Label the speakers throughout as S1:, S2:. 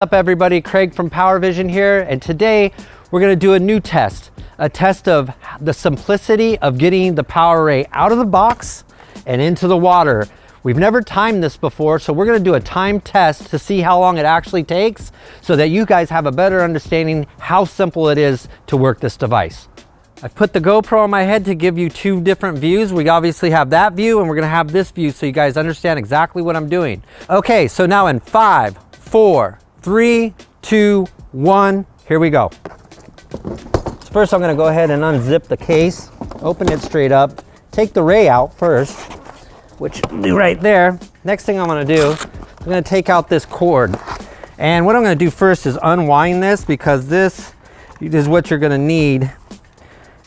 S1: What's up everybody, Craig from PowerVision here, and today we're going to do a new test. A test of the simplicity of getting the PowerRay out of the box and into the water. We've never timed this before, so we're going to do a time test to see how long it actually takes so that you guys have a better understanding how simple it is to work this device. I've put the GoPro on my head to give you two different views. We obviously have that view and we're going to have this view so you guys understand exactly what I'm doing. Okay, so now in 5, 4, 3, 2, 1, here we go. So first I'm going to go ahead and unzip the case, open it straight up, take the ray out first, which I'll do right there. Next thing I'm going to do, I'm going to take out this cord. And what I'm going to do first is unwind this, because this is what you're going to need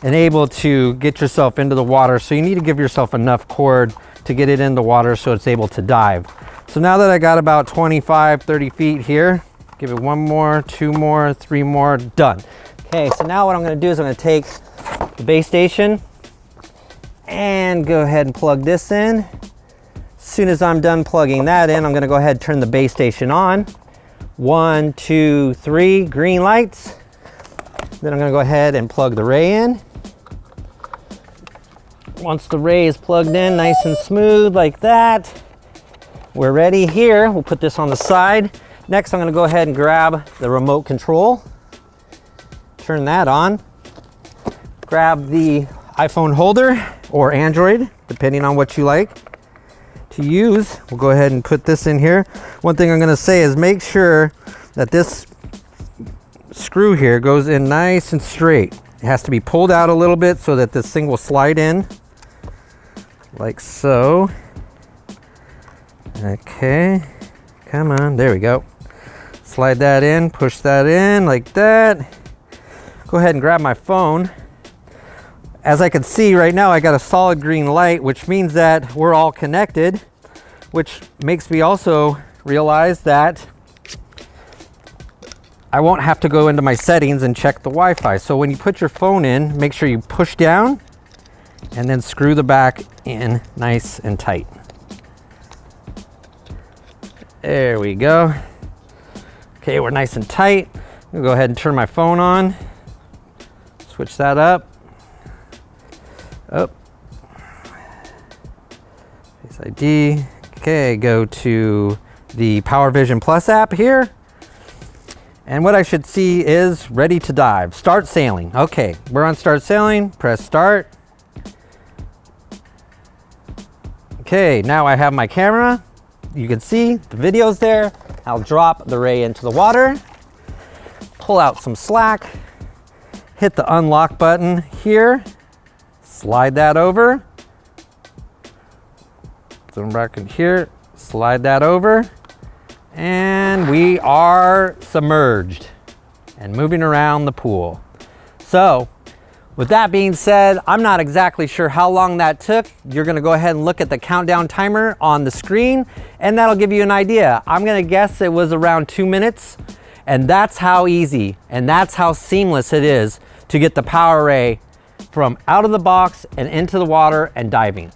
S1: and able to get yourself into the water. So you need to give yourself enough cord to get it in the water so it's able to dive. So now that I got about 25, 30 feet here, give it 1 more, 2 more, 3 more, done. Okay, so now what I'm gonna do is I'm gonna take the base station and go ahead and plug this in. As soon as I'm done plugging that in, I'm gonna go ahead and turn the base station on. 1, 2, 3, green lights. Then I'm gonna go ahead and plug the ray in. Once the ray is plugged in nice and smooth like that, we're ready here. We'll put this on the side. Next, I'm gonna go ahead and grab the remote control, turn that on, grab the iPhone holder or Android, depending on what you like to use. We'll go ahead and put this in here. One thing I'm gonna say is make sure that this screw here goes in nice and straight. It has to be pulled out a little bit so that this thing will slide in like so. Okay, come on, there we go. Slide that in, push that in like that. Go ahead and grab my phone. As I can see right now, I got a solid green light, which means that we're all connected, which makes me also realize that I won't have to go into my settings and check the Wi-Fi. So when you put your phone in, make sure you push down and then screw the back in nice and tight. There we go. Okay, we're nice and tight. I'm gonna go ahead and turn my phone on. Switch that up. Up. Face ID. Okay, go to the PowerVision Plus app here. And what I should see is ready to dive. Start sailing. Okay, we're on start sailing. Press start. Okay, now I have my camera. You can see the video's there. I'll drop the ray into the water, pull out some slack, hit the unlock button here, slide that over. Zoom back in here, slide that over. And we are submerged and moving around the pool. So with that being said, I'm not exactly sure how long that took. You're gonna go ahead and look at the countdown timer on the screen and that'll give you an idea. I'm gonna guess it was around 2 minutes, and that's how easy and that's how seamless it is to get the PowerRay from out of the box and into the water and diving.